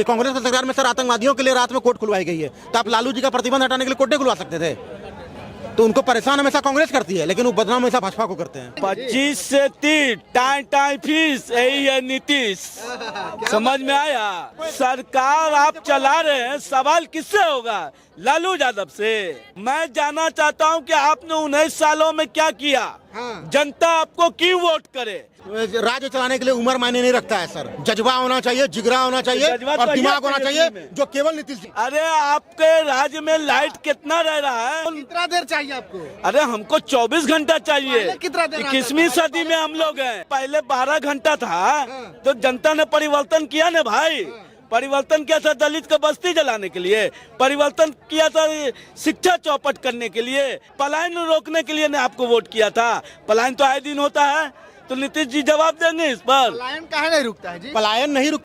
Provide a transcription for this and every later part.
कांग्रेस की सरकार में सर आतंकवादियों के लिए रात में कोर्ट खुलवाई गई है, तो आप लालू जी का प्रतिबंध हटाने के लिए कोर्ट नहीं खुलवा सकते थे? तो उनको परेशान हमेशा कांग्रेस करती है, लेकिन वो बदनाम हमेशा भाजपा को करते हैं। 25 से 30 टाइम टाइम फीस, यही है नीतीश। समझ में आया? सरकार आप चला रहे हैं, सवाल किससे होगा? लालू यादव से। मैं जानना चाहता हूं कि आपने 19 सालों में क्या किया? जनता आपको क्यों वोट करे? राज्य चलाने के लिए उम्र मायने नहीं रखता है सर, जज्बा होना चाहिए, जिगरा होना चाहिए और दिमाग होना चाहिए, जो केवल नीतीश जी। अरे आपके राज्य में लाइट कितना रह रहा है? कितना देर चाहिए आपको? अरे हमको 24 घंटा चाहिए। कितना देर? 21वीं सदी में हम लोग हैं। पहले 12 घंटा था, तो जनता ने परिवर्तन किया ना भाई। परिवर्तन किया था दलित को बस्ती जलाने के लिए, परिवर्तन किया था शिक्षा चौपट करने के लिए, पलायन रोकने के लिए ने आपको वोट किया था। पलायन तो आए दिन होता है, तो नीतीश जी जवाब देंगे इस पर। पलायन काहे नहीं रुकता है जी? पलायन नहीं रुक।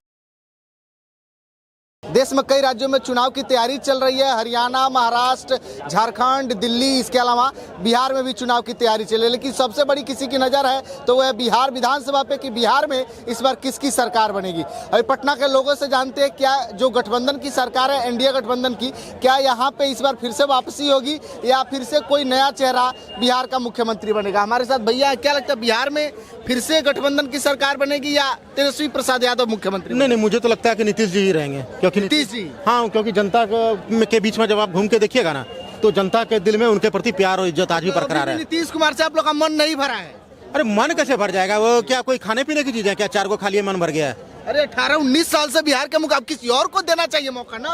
देश में कई राज्यों में चुनाव की तैयारी चल रही है। हरियाणा, महाराष्ट्र, झारखंड, दिल्ली, इसके अलावा बिहार में भी चुनाव की तैयारी चल रही है। लेकिन सबसे बड़ी किसी की नज़र है तो वह बिहार विधानसभा पे कि बिहार में इस बार किसकी सरकार बनेगी। अभी पटना के लोगों से जानते हैं क्या जो गठबंधन की सरकार है, एनडीए गठबंधन की, क्या यहाँ पे इस बार फिर से वापसी होगी या फिर से कोई नया चेहरा बिहार का मुख्यमंत्री बनेगा? हमारे साथ भैया, क्या लगता है बिहार में फिर से गठबंधन की सरकार बनेगी या तेजस्वी प्रसाद यादव मुख्यमंत्री? नहीं, मुझे तो लगता है कि नीतीश जी ही रहेंगे, क्योंकि नीतीश जी। हाँ, क्योंकि जनता के बीच में जब आप घूम के देखिएगा ना, तो जनता के दिल में उनके प्रति प्यार और इज्जत आज भी बरकरार है। नीतीश कुमार से आप लोग का मन नहीं भरा है? अरे मन कैसे भर जाएगा? वो क्या कोई खाने पीने की चीज है क्या? 4 को खा लिए मन भर गया है? अरे 18-19 साल से बिहार के मुकाबले किसी और को देना चाहिए मौका ना।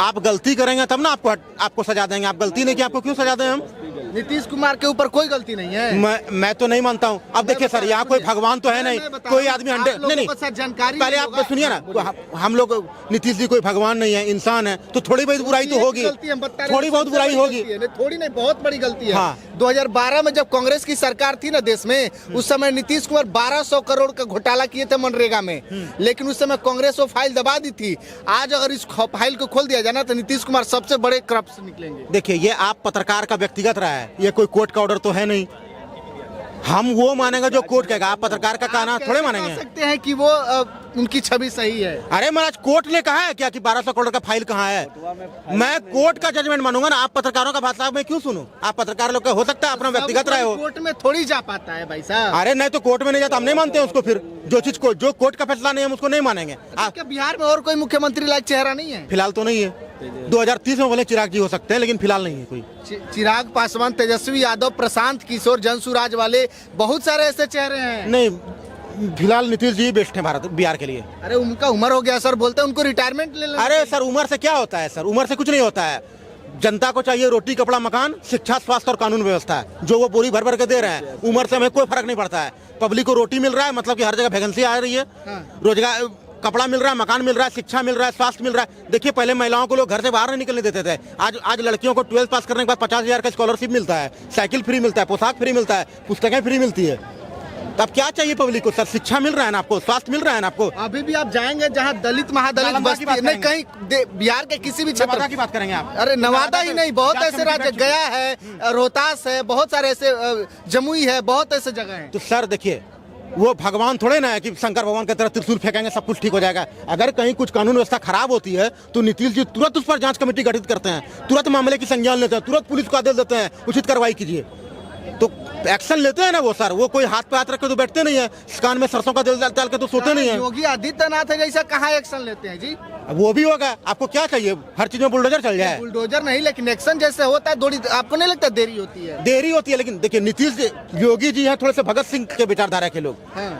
आप गलती करेंगे तब ना आपको सजा देंगे। आप गलती नहीं की, आपको क्यों सजा दें हम? नीतीश कुमार के ऊपर कोई गलती नहीं है। मैं तो नहीं मानता हूँ। अब देखिए सर, यहाँ कोई भगवान तो है नहीं, कोई आदमी नहीं, जानकारी पहले आप सुनिए ना, हम लोग नीतीश जी कोई भगवान नहीं है, इंसान है, तो थोड़ी बहुत बुराई तो होगी, थोड़ी बहुत बुराई होगी। थोड़ी नहीं, बहुत बड़ी गलती है। हाँ। 2012 में जब कांग्रेस की सरकार थी ना देश में, उस समय नीतीश कुमार 1200 करोड़ का घोटाला किए थे मनरेगा में, लेकिन उस समय कांग्रेस वो फाइल दबा दी थी। आज अगर इस फाइल को खोल दिया जाए ना, तो नीतीश कुमार सबसे बड़े करप्ट निकलेंगे। देखिए, ये आप पत्रकार का व्यक्तिगत रहा है, ये कोई कोर्ट का ऑर्डर तो है नहीं। हम वो मानेंगे जो कोर्ट कहेगा, आप पत्रकार का कहना थोड़े मानेंगे। सकते हैं कि वो उनकी छवि सही है। अरे महाराज, कोर्ट ने कहा है क्या कि 1200 करोड़ का फाइल कहाँ है? मैं कोर्ट का जजमेंट मानूंगा ना, आप पत्रकारों का भाषा मैं क्यों सुनूं? आप पत्रकार लोग का हो सकता है अपना व्यक्तिगत रहे हो। कोर्ट में थोड़ी जा पाता है भाई साहब। अरे नहीं, तो कोर्ट में नहीं जाता, हम नहीं मानते हैं उसको। फिर जो कोर्ट का फैसला नहीं, हम उसको नहीं मानेंगे। क्या बिहार में और कोई मुख्यमंत्री लायक चेहरा नहीं है? फिलहाल तो नहीं है। 2030 में बोले चिराग जी हो सकते हैं, लेकिन फिलहाल नहीं है कोई। चिराग पासवान, तेजस्वी यादव, प्रशांत किशोर, जनसुराज वाले बहुत सारे ऐसे चेहरे हैं। नहीं, फिलहाल नीतीश जी बेस्ट हैं बिहार के लिए। अरे उनका उम्र हो गया सर, बोलते हैं उनको रिटायरमेंट ले लेना। अरे सर, उम्र से क्या होता है? सर, उम्र से कुछ नहीं होता है। जनता को चाहिए रोटी, कपड़ा, मकान, शिक्षा, स्वास्थ्य और कानून व्यवस्था, जो वो पूरी भर भर के दे रहे हैं। उम्र से हमें कोई फर्क नहीं पड़ता है। पब्लिक को रोटी मिल रहा है, मतलब कि हर जगह वैकेंसी आ रही है, रोजगार, कपड़ा मिल रहा है, मकान मिल रहा है, शिक्षा मिल रहा है, स्वास्थ्य मिल रहा है। देखिए, पहले महिलाओं को लोग घर से बाहर नहीं निकलने देते थे। आज लड़कियों को 12th पास करने के बाद 50,000 का स्कॉलरशिप मिलता है, साइकिल फ्री मिलता है, पोशाक फ्री मिलता है, पुस्तकें फ्री मिलती है। तो अब क्या चाहिए पब्लिक को? सर, शिक्षा मिल रहा है ना आपको, स्वास्थ्य मिल रहा है ना आपको। अभी भी आप जाएंगे जहाँ दलित महादलित बस्ती नहीं, कहीं बिहार के किसी भी क्षेत्र की बात करेंगे आप? अरे नवादा ही नहीं, बहुत ऐसे राज्य, गया है, रोहतास है, बहुत सारे ऐसे, जमुई है, बहुत ऐसे जगह है। तो सर देखिए, वो भगवान थोड़े ना है कि शंकर भगवान की तरह त्रिशूल फेंकेंगे सब कुछ ठीक हो जाएगा। अगर कहीं कुछ कानून व्यवस्था खराब होती है तो नीतीश जी तुरंत उस पर जांच कमेटी गठित करते हैं, तुरंत मामले की संज्ञान लेते हैं, तुरंत पुलिस को आदेश देते हैं उचित कार्रवाई कीजिए। तो एक्शन लेते हैं ना वो सर। वो कोई हाथ पे हाथ रख के तो बैठते नहीं है, कान में सरसों का तेल डाल के तो सोते नहीं है। योगी आदित्यनाथ है जैसा कहाँ एक्शन लेते हैं जी? वो भी होगा। आपको क्या चाहिए? हर चीज में बुलडोजर चल जाए? बुलडोजर नहीं, लेकिन एक्शन जैसे होता है थोड़ी, आपको नहीं लगता देरी होती है? देरी होती है, लेकिन देखिए नीतीश योगी जी हैं थोड़े से भगत सिंह के विचारधारा के लोग,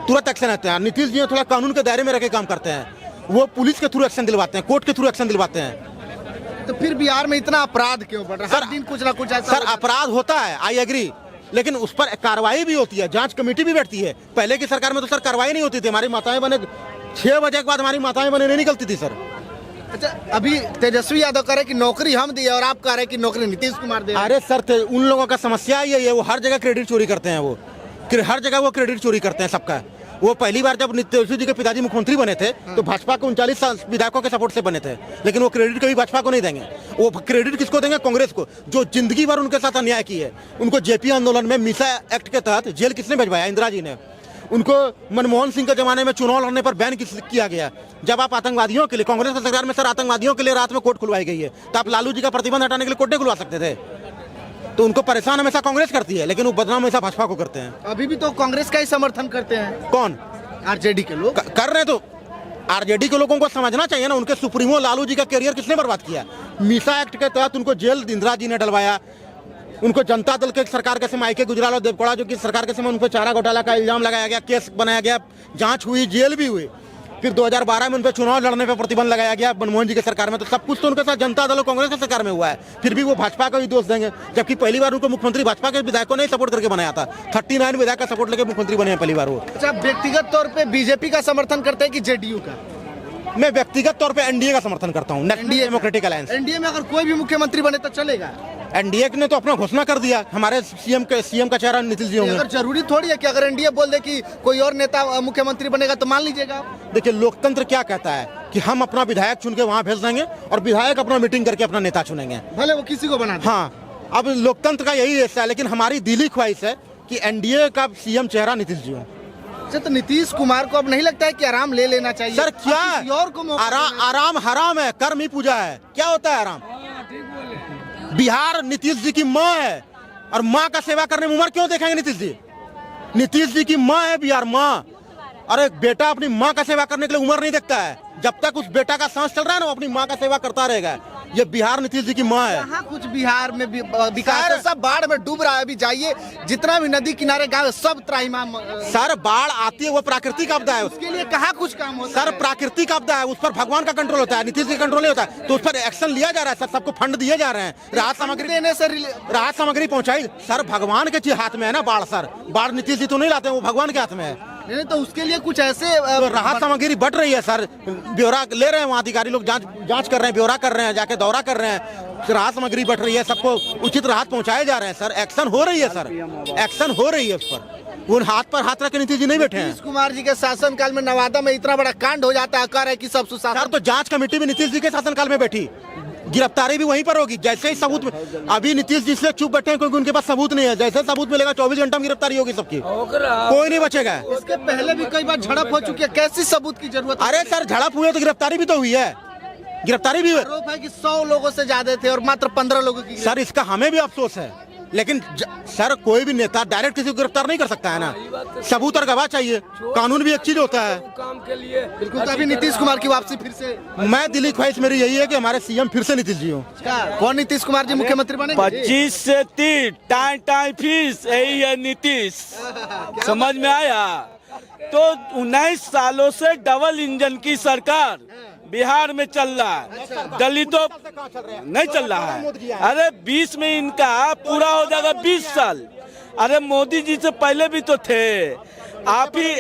तुरंत एक्शन लेते हैं। नीतीश जी थोड़ा कानून के दायरे में रह के काम करते हैं, वो पुलिस के थ्रू एक्शन दिलवाते हैं, कोर्ट के थ्रू एक्शन दिलवाते हैं। तो फिर बिहार में इतना अपराध क्यों बढ़ रहा है? हर दिन कुछ ना कुछ ऐसा। सर, अपराध होता है, आई एग्री, लेकिन उस पर कार्रवाई भी होती है, जांच कमेटी भी बैठती है। पहले की सरकार में तो सर कार्रवाई नहीं होती थी। हमारी माताएं बने 6 बजे के बाद हमारी माताएं बने नहीं निकलती थी सर। अच्छा, अभी तेजस्वी यादव कह रहे कि नौकरी हम दिए और आप कह रहे कि नौकरी नीतीश कुमार दे। अरे सर, उन लोगों का समस्या यही है, वो हर जगह क्रेडिट चोरी करते हैं। वो हर जगह वो क्रेडिट चोरी करते हैं सबका। वो पहली बार जब तेजस्वी जी के पिताजी मुख्यमंत्री बने थे तो भाजपा के 39 विधायकों के सपोर्ट से बने थे, लेकिन वो क्रेडिट कभी भाजपा को नहीं देंगे। वो क्रेडिट किसको देंगे? कांग्रेस को, जो जिंदगी भर उनके साथ अन्याय की है। उनको जेपी आंदोलन में मीसा एक्ट के तहत जेल किसने भिजवाया? इंदिरा जी ने। उनको मनमोहन सिंह के जमाने में चुनाव लड़ने पर बैन किया गया। जब आप आतंकवादियों के लिए, कांग्रेस की सरकार में सर आतंकवादियों के लिए रात में कोर्ट खुलवाई गई है, तो आप लालू जी का प्रतिबंध हटाने के लिए कोर्ट नहीं खुलवा सकते थे। तो उनको परेशान हमेशा कांग्रेस करती है, लेकिन वो बदनाम हमेशा भाजपा को करते हैं। अभी भी तो कांग्रेस का ही समर्थन करते हैं। कौन? आरजेडी के लोग कर रहे हैं। तो आरजेडी के लोगों को समझना चाहिए ना, उनके सुप्रीमो लालू जी का करियर किसने बर्बाद किया? मीसा एक्ट के तहत उनको जेल इंदिरा जी ने डलवाया। उनको जनता दल के सरकार के समय के गुजराल और देवकोड़ा जो कि सरकार के समय उन पर चारा घोटाला का इल्जाम लगाया गया, केस बनाया गया, जांच हुई, जेल भी हुई। फिर 2012 में उन पर चुनाव लड़ने पर प्रतिबंध लगाया गया मनमोहन जी की सरकार में। तो सब कुछ तो उनके साथ जनता दल और कांग्रेस की सरकार में हुआ है, फिर भी वो भाजपा को ही दोष देंगे, जबकि पहली बार उनको मुख्यमंत्री भाजपा के विधायकों ने सपोर्ट करके बनाया था। 39 विधायक का सपोर्ट लेकर मुख्यमंत्री बने हैं पहली बार वो। अच्छा, व्यक्तिगत तौर पे बीजेपी का समर्थन करते हैं कि जेडीयू का? मैं व्यक्तिगत तौर पे एनडीए का समर्थन करता हूँ, नेशनल डेमोक्रेटिक अलायंस। एनडीए में अगर कोई भी मुख्यमंत्री बने तो चलेगा? एनडीए ने तो अपना घोषणा कर दिया, हमारे सीएम का चेहरा नीतीश जी होंगे। अगर जरूरी थोड़ी है कि अगर एनडीए बोल दे कि कोई और नेता मुख्यमंत्री बनेगा तो मान लीजिएगा? देखिए, लोकतंत्र क्या कहता है कि हम अपना विधायक चुन के वहाँ भेज देंगे और विधायक अपना मीटिंग करके अपना नेता चुनेंगे, भले वो किसी को बना दे। हाँ, अब लोकतंत्र का यही हिस्सा है, लेकिन हमारी दिली ख्वाहिश है कि एनडीए का सीएम चेहरा नीतीश जी हो। अच्छा, तो नीतीश कुमार को अब नहीं लगता है कि आराम ले लेना चाहिए? सर क्या किसी और को मौका आराम हराम है, कर्म ही पूजा है। क्या होता है आराम? बिहार नीतीश जी की माँ है, और माँ का सेवा करने में उम्र क्यों देखेंगे नीतीश जी? नीतीश जी की माँ है बिहार, माँ। और एक बेटा अपनी माँ का सेवा करने के लिए उम्र नहीं देखता है। जब तक उस बेटा का सांस चल रहा है ना, वो अपनी माँ का सेवा करता रहेगा। ये बिहार नीतीश जी की माँ है। कहाँ कुछ बिहार में विकास है? सब बाढ़ में डूब रहा है। अभी जाइए, जितना भी नदी किनारे गाँव है सब त्राहिमाम। सर बाढ़ आती है, वो प्राकृतिक आपदा है। उसके लिए कहाँ कुछ काम होता सर है? प्राकृतिक आपदा है, उस पर भगवान का कंट्रोल होता है, नीतीश जी का कंट्रोल नहीं होता है। तो उस पर एक्शन लिया जा रहा है सर, सबको फंड दिए जा रहे हैं, राहत सामग्री देने से राहत सामग्री पहुंचाई। सर भगवान के हाथ में है ना बाढ़। सर बाढ़ नीतीश जी तो नहीं लाते हैं, वो भगवान के हाथ में है। नहीं, तो उसके लिए कुछ ऐसे तो राहत सामग्री बढ़ रही है सर, ब्यौरा ले रहे हैं वहाँ अधिकारी लोग, जांच कर रहे हैं, ब्यौरा कर रहे हैं, जाके दौरा कर रहे हैं। राहत सामग्री बढ़ रही है, सबको उचित राहत पहुंचाए जा रहे हैं। सर एक्शन हो रही है, सर एक्शन हो रही है उस पर। वो हाथ पर हाथ रख के नीतीश जी नहीं बैठे हैं। नीतीश कुमार जी के शासनकाल में नवादा में इतना बड़ा कांड हो जाता है, कह रहे कि सब सुशासन। सर तो जांच कमेटी भी नीतीश जी के शासनकाल में बैठी, गिरफ्तारी भी वहीं पर होगी जैसे ही सबूत में। अभी नीतीश जी से चुप बैठे हैं क्योंकि उनके पास सबूत नहीं है। जैसे सबूत मिलेगा 24 घंटा में गिरफ्तारी होगी सबकी, कोई नहीं बचेगा। इसके पहले भी कई बार झड़प हो चुकी है, कैसी सबूत की जरूरत है? अरे सर झड़प हुई है तो गिरफ्तारी भी तो हुई है, गिरफ्तारी भी हुई। आरोप है कि 100 लोगों से ज्यादा थे और मात्र 15 लोगों की। सर इसका हमें भी अफसोस है, लेकिन सर कोई भी नेता डायरेक्ट किसी को गिरफ्तार नहीं कर सकता है ना, सबूत और गवाह चाहिए। कानून भी एक चीज होता है काम के लिए। बिल्कुल। तो अभी नीतीश कुमार की वापसी फिर से? मैं दिली ख्वाहिश मेरी यही है कि हमारे सीएम फिर से नीतीश जी हो। कौन नीतीश कुमार जी मुख्यमंत्री बने? 25 से 30 टाई टाई फीस, यही है नीतीश। समझ में आया? तो 19 सालों से डबल इंजन की सरकार बिहार में चल रहा है, दलितों नहीं चल रहा है। अरे 20 में इनका पूरा हो जाएगा 20 साल। अरे मोदी जी से पहले भी तो थे। आप ही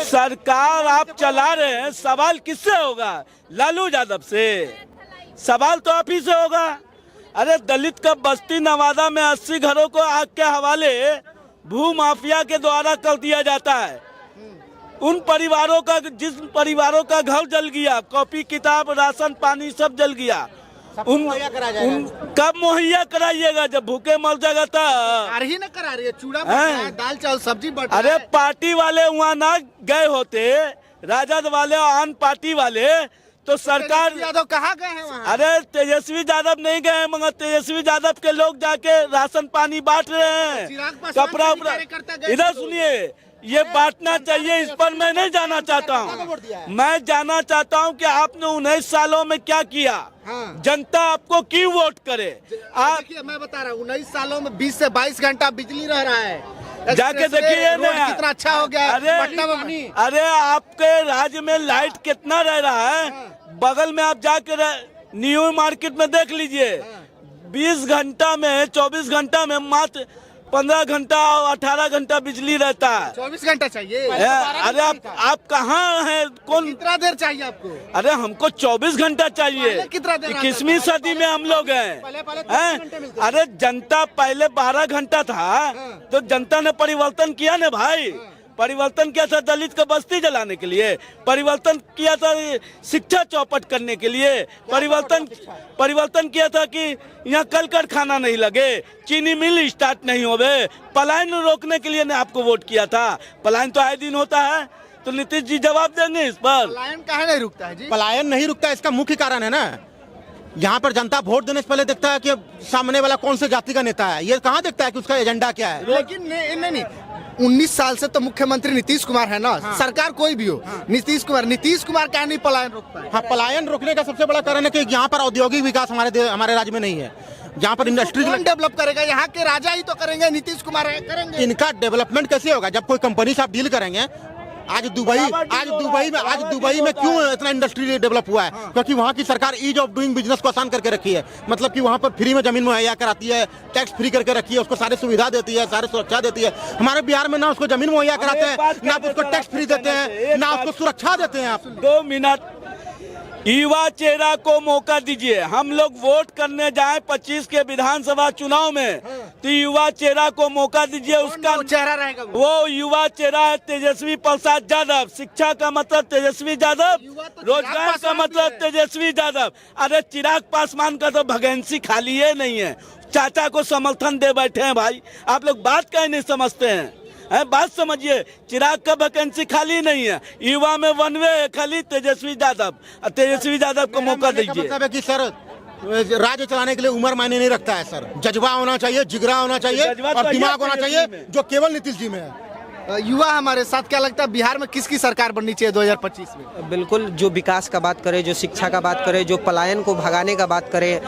सरकार आप चला रहे हैं, सवाल किससे होगा? लालू यादव से? सवाल तो आप ही से होगा। अरे दलित का बस्ती नवादा में 80 घरों को आग के हवाले भू माफिया के द्वारा कर दिया जाता है। उन परिवारों का, जिस परिवारों का घर जल गया, कॉपी किताब राशन पानी सब जल गया, उन कब मुहैया कराइएगा? जब भूखे मर जाएगा तब। ही न करा रही है, चूड़ा है, दाल चावल सब्जी बट। अरे पार्टी वाले वहाँ ना गए होते, राजद वाले और आन पार्टी वाले, तो सरकार। यादव कहाँ गए हैं वहाँ? अरे तेजस्वी यादव नहीं गए, मगर तेजस्वी यादव के लोग जाके राशन पानी बांट रहे हैं, कपड़ा उपड़ा। इधर सुनिए, ये बांटना चाहिए, इस पर मैं नहीं जाना चाहता हूँ। मैं जाना चाहता हूँ कि आपने 19 सालों में क्या किया। हाँ। जनता आपको क्यों वोट करे? आप देखिए, मैं बता रहा हूँ 19 सालों में 20 से 22 घंटा बिजली रह रहा है। जाके देखिए रोड कितना अच्छा हो गया है। अरे आपके राज्य में लाइट कितना रह रहा है। बगल में आप जाके न्यू मार्केट में देख लीजिए, 20 घंटा में 24 घंटा में मात्र 15 घंटा और 18 घंटा बिजली रहता है। 24 घंटा चाहिए? अरे आप कहाँ हैं? कौन? कितना देर चाहिए आपको? अरे हमको 24 घंटा चाहिए। कितना देर? 21वीं सदी में हम लोग हैं। अरे जनता पहले 12 घंटा था, तो जनता ने परिवर्तन किया ना भाई। परिवर्तन किया था दलित का बस्ती जलाने के लिए, परिवर्तन किया था शिक्षा चौपट करने के लिए, परिवर्तन किया था कि यहाँ कल कारखाना नहीं लगे, चीनी मिल स्टार्ट नहीं होवे, पलायन रोकने के लिए ने आपको वोट किया था। पलायन तो आए दिन होता है, तो नीतीश जी जवाब देंगे इस पर। पलायन काहे नहीं रुकता है जी? पलायन नहीं रुकता, इसका मुख्य कारण है ना, यहाँ पर जनता वोट देने से पहले देखता है कि सामने वाला कौन से जाति का नेता है, ये कहाँ देखता है कि उसका एजेंडा क्या है। लेकिन नहीं 19 साल से तो मुख्यमंत्री नीतीश कुमार है ना। हाँ। सरकार कोई भी हो। हाँ। नीतीश कुमार क्या नहीं पलायन रोकता है? हाँ, पलायन रोकने का सबसे बड़ा कारण है कि यहाँ पर औद्योगिक विकास हमारे राज्य में नहीं है। यहाँ पर इंडस्ट्री कौन डेवलप करेगा? यहाँ के राजा ही तो करेंगे, नीतीश कुमार करेंगे। इनका डेवलपमेंट कैसे होगा जब कोई कंपनी से आप डील करेंगे। आज दुबई में क्यों इतना इंडस्ट्री डेवलप हुआ है? हाँ। क्योंकि वहाँ की सरकार ईज ऑफ डूइंग बिजनेस को आसान करके रखी है। मतलब कि वहाँ पर फ्री में जमीन मुहैया कराती है, टैक्स फ्री करके रखी है, उसको सारी सुविधा देती है, सारी सुरक्षा देती है। हमारे बिहार में ना उसको जमीन मुहैया कराते हैं, ना उसको टैक्स फ्री देते हैं, ना उसको सुरक्षा देते हैं। आप 2 मिनट, युवा चेहरा को मौका दीजिए। हम लोग वोट करने जाएं 25 के विधानसभा चुनाव में, तो युवा चेहरा को मौका दीजिए। उसका चेहरा रहेगा, वो युवा चेहरा है तेजस्वी प्रसाद यादव। शिक्षा का मतलब तेजस्वी यादव, रोजगार का मतलब तेजस्वी यादव। अरे चिराग पासवान का तो वैकेंसी खाली है नहीं है, चाचा को समर्थन दे बैठे हैं। भाई आप लोग बात कहीं नहीं समझते हैं, बात समझिए। चिराग का वैकेंसी खाली नहीं है, युवा में 1 वे खाली तेजस्वी यादव को मौका दीजिए। मतलब है कि सर राज्य चलाने के लिए उम्र मायने नहीं रखता है सर, जज्बा होना चाहिए, जिगरा होना चाहिए और दिमाग होना चाहिए, जो केवल नीतीश जी में है। युवा हमारे साथ, क्या लगता है बिहार में किसकी सरकार बननी चाहिए 2025 में? बिल्कुल, जो विकास का बात करे, जो शिक्षा का बात करे, जो पलायन को भगाने का बात करे,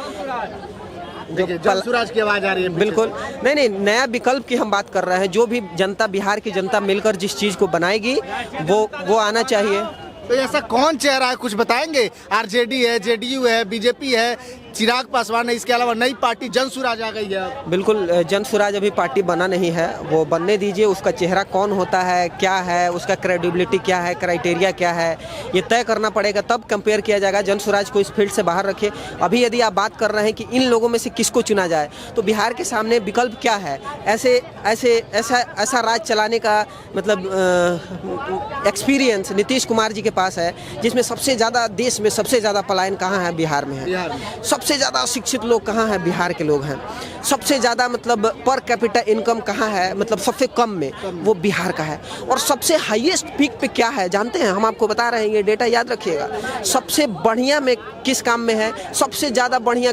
जनसुराज की आवाज आ रही है। बिल्कुल नहीं, नया विकल्प की हम बात कर रहे हैं। जो भी जनता, बिहार की जनता मिलकर जिस चीज को बनाएगी वो आना चाहिए। तो ऐसा कौन चेहरा है, कुछ बताएंगे? आरजेडी है, जेडीयू है, बीजेपी है, चिराग पासवान है, इसके अलावा नई पार्टी जनसुराज आ गई है। बिल्कुल, जनसुराज अभी पार्टी बना नहीं है, वो बनने दीजिए। उसका चेहरा कौन होता है, क्या है, उसका क्रेडिबिलिटी क्या है, क्राइटेरिया क्या है, ये तय करना पड़ेगा, तब कंपेयर किया जाएगा। जनसुराज को इस फील्ड से बाहर रखिए। अभी यदि आप बात कर रहे हैं कि इन लोगों में से किसको चुना जाए, तो बिहार के सामने विकल्प क्या है? ऐसा राज चलाने का मतलब एक्सपीरियंस नीतीश कुमार जी के पास है, जिसमें सबसे ज़्यादा, देश में सबसे ज़्यादा पलायन कहाँ है? बिहार में है। सबसे ज़्यादा शिक्षित लोग कहाँ हैं? बिहार के लोग हैं। सबसे ज़्यादा मतलब पर कैपिटा इनकम कहाँ है? मतलब सबसे कम में वो बिहार का है। और सबसे हाईएस्ट पीक पे क्या है जानते हैं? हम आपको बता रहे हैं, ये डेटा याद रखिएगा। सबसे बढ़िया में किस काम में है? सबसे ज़्यादा बढ़िया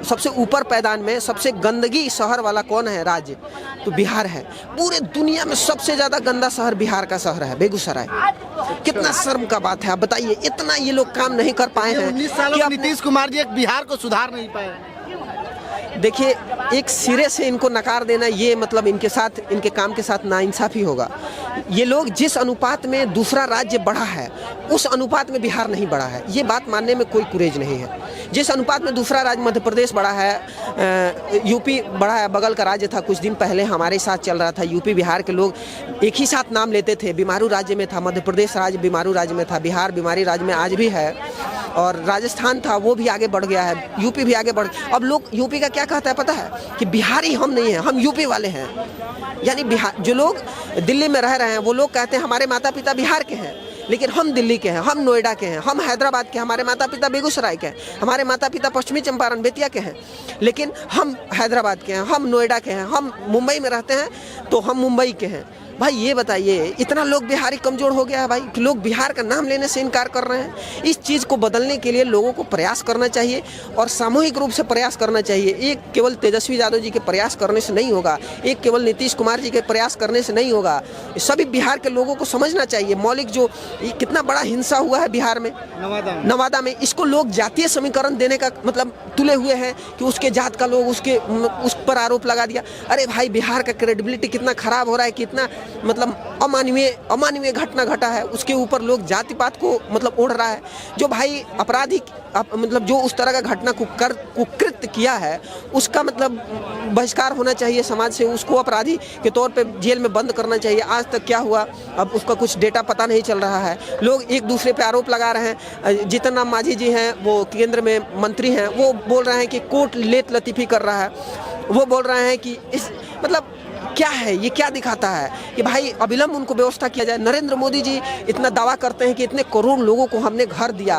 सबसे ऊपर पैदान में सबसे गंदगी शहर वाला कौन है राज्य? तो बिहार है। पूरे दुनिया में सबसे ज़्यादा गंदा शहर बिहार का शहर है, बेगूसराय। कितना शर्म का बात है, आप बताइए। इतना ये लोग काम नहीं कर पाए हैं। 19 सालों में नीतीश कुमार जी बिहार को सुधार नहीं पाए। देखिए, एक सिरे से इनको नकार देना, ये मतलब इनके साथ, इनके काम के साथ नाइंसाफी होगा। ये लोग जिस अनुपात में दूसरा राज्य बढ़ा है, उस अनुपात में बिहार नहीं बढ़ा है। ये बात मानने में कोई कुरेज नहीं है। जिस अनुपात में दूसरा राज्य मध्य प्रदेश बढ़ा है, यूपी बढ़ा है, बगल का राज्य था, कुछ दिन पहले हमारे साथ चल रहा था। यूपी बिहार के लोग एक ही साथ नाम लेते थे। बीमारू राज्य में था, मध्य प्रदेश राज्य बीमारू राज्य में था, बिहार बीमारी राज्य में आज भी है, और राजस्थान था, वो भी आगे बढ़ गया है, यूपी भी आगे बढ़। अब लोग यूपी का क्या कहता है पता है? कि बिहारी हम नहीं हैं, हम यूपी वाले हैं। यानी बिहार, जो लोग दिल्ली में रह रहे हैं वो लोग कहते हैं हमारे माता पिता बिहार के हैं, लेकिन हम दिल्ली के हैं, हम नोएडा के हैं, हम हैदराबाद के, हमारे माता पिता बेगूसराय के हैं, हमारे माता पिता पश्चिमी चंपारण बेतिया के हैं, लेकिन हम हैदराबाद के हैं, हम नोएडा के हैं, हम मुंबई में रहते हैं तो हम मुंबई के हैं। भाई ये बताइए, इतना लोग बिहारी कमज़ोर हो गया है भाई कि लोग बिहार का नाम लेने से इनकार कर रहे हैं। इस चीज़ को बदलने के लिए लोगों को प्रयास करना चाहिए और सामूहिक रूप से प्रयास करना चाहिए। एक केवल तेजस्वी यादव जी के प्रयास करने से नहीं होगा, एक केवल नीतीश कुमार जी के प्रयास करने से नहीं होगा। सभी बिहार के लोगों को समझना चाहिए। मौलिक जो कितना बड़ा हिंसा हुआ है बिहार में, नवादा में, इसको लोग जातीय समीकरण देने का मतलब तुले हुए हैं कि उसके जात का लोग उस पर आरोप लगा दिया। अरे भाई, बिहार का क्रेडिबिलिटी कितना खराब हो रहा है, कितना मतलब अमानवीय घटना घटा है, उसके ऊपर लोग जाति पात को मतलब ओढ़ रहा है। जो भाई अपराधी मतलब जो उस तरह का घटना कुकृत्य किया है, उसका मतलब बहिष्कार होना चाहिए समाज से, उसको अपराधी के तौर पे जेल में बंद करना चाहिए। आज तक क्या हुआ, अब उसका कुछ डेटा पता नहीं चल रहा है। लोग एक दूसरे पे आरोप लगा रहे हैं। जीतन राम मांझी जी हैं, वो केंद्र में मंत्री हैं, वो बोल रहे हैं कि कोर्ट लेट लतीफ़ी कर रहा है। वो बोल रहे हैं कि इस मतलब क्या है ये, क्या दिखाता है कि भाई अविलंब उनको व्यवस्था किया जाए। नरेंद्र मोदी जी इतना दावा करते हैं कि इतने करोड़ लोगों को हमने घर दिया,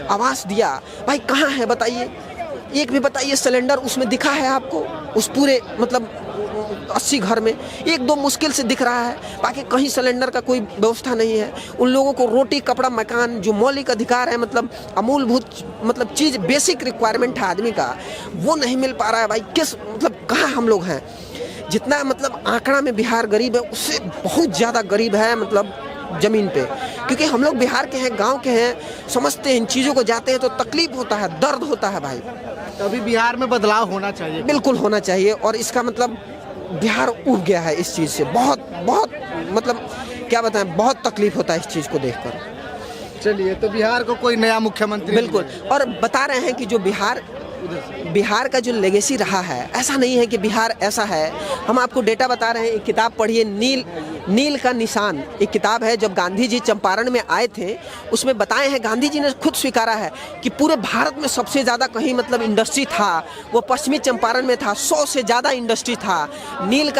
आवास दिया, भाई कहाँ है बताइए, एक भी बताइए सिलेंडर उसमें दिखा है आपको? उस पूरे मतलब 80 घर में 1-2 मुश्किल से दिख रहा है, बाकी कहीं सिलेंडर का कोई व्यवस्था नहीं है। उन लोगों को रोटी, कपड़ा, मकान, जो मौलिक अधिकार है, मतलब अमूलभूत मतलब चीज़, बेसिक रिक्वायरमेंट है आदमी का, वो नहीं मिल पा रहा है। भाई किस मतलब कहाँ हम लोग हैं? जितना मतलब आंकड़ा में बिहार गरीब है, उससे बहुत ज़्यादा गरीब है मतलब ज़मीन पे, क्योंकि हम लोग बिहार के हैं, गांव के हैं, समझते हैं इन चीज़ों को, जाते हैं तो तकलीफ होता है, दर्द होता है भाई। तभी बिहार में बदलाव होना चाहिए। बिल्कुल होना चाहिए, और इसका मतलब बिहार उब गया है इस चीज़ से, बहुत बहुत मतलब क्या बताएं, बहुत तकलीफ होता है इस चीज़ को देखकर। चलिए, तो बिहार को कोई नया मुख्यमंत्री बिल्कुल, और बता रहे हैं कि जो बिहार का जो लेगेसी रहा है, ऐसा नहीं है कि बिहार ऐसा है। हम आपको डेटा बता रहे हैं, एक किताब पढ़िए, नील का निशान, एक किताब है। जब गांधी जी चंपारण में आए थे, उसमें बताए हैं, गांधी जी ने खुद स्वीकारा है कि पूरे भारत में सबसे ज़्यादा कहीं मतलब इंडस्ट्री था, वो पश्चिमी चंपारण में था। 100 से ज़्यादा इंडस्ट्री था। नील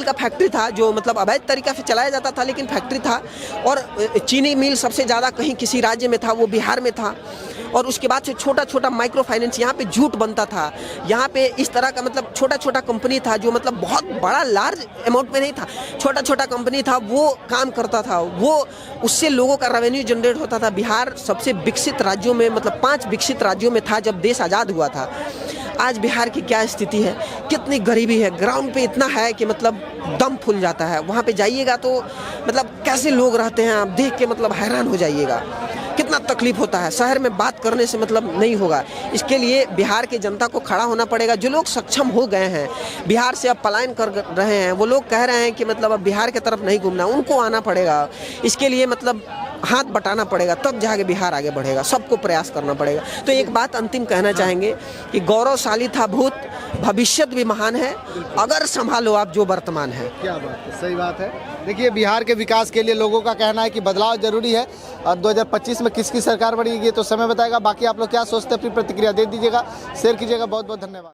का फैक्ट्री था, जो मतलब अवैध तरीका से चलाया जाता था, लेकिन फैक्ट्री था। और चीनी मिल सबसे ज़्यादा कहीं किसी राज्य में था, वो बिहार में था। और उसके बाद से छोटा छोटा माइक्रो फाइनेंस, यहाँ पे जूट बनता था, यहाँ पे इस तरह का मतलब छोटा छोटा कंपनी था, जो मतलब बहुत बड़ा लार्ज अमाउंट में नहीं था, छोटा छोटा कंपनी था, वो काम करता था, वो उससे लोगों का रेवेन्यू जनरेट होता था। बिहार सबसे विकसित राज्यों में मतलब 5 विकसित राज्यों में था जब देश आज़ाद हुआ था। आज बिहार की क्या स्थिति है, कितनी गरीबी है, ग्राउंड पे इतना है कि मतलब दम फूल जाता है। वहाँ पे जाइएगा तो मतलब कैसे लोग रहते हैं, आप देख के मतलब हैरान हो जाइएगा, कितना तकलीफ होता है। शहर में बात करने से मतलब नहीं होगा। इसके लिए बिहार की जनता को खड़ा होना पड़ेगा। जो लोग सक्षम हो गए हैं, बिहार से अब पलायन कर रहे हैं, वो लोग कह रहे हैं कि मतलब अब बिहार की तरफ नहीं घूमना, उनको आना पड़ेगा। इसके लिए मतलब हाथ बटाना पड़ेगा, तब जाके बिहार आगे बढ़ेगा। सबको प्रयास करना पड़ेगा। तो एक बात अंतिम कहना चाहेंगे कि गौरवशाली था भूत, भविष्य भी महान है, अगर संभालो आप जो वर्तमान है। क्या बात है, सही बात है। देखिए, बिहार के विकास के लिए लोगों का कहना है कि बदलाव जरूरी है, और 2025 में किसकी सरकार बनेगी तो समय बताएगा। बाकी आप लोग क्या सोचते हैं, अपनी प्रतिक्रिया दे दीजिएगा, शेयर कीजिएगा। बहुत बहुत धन्यवाद।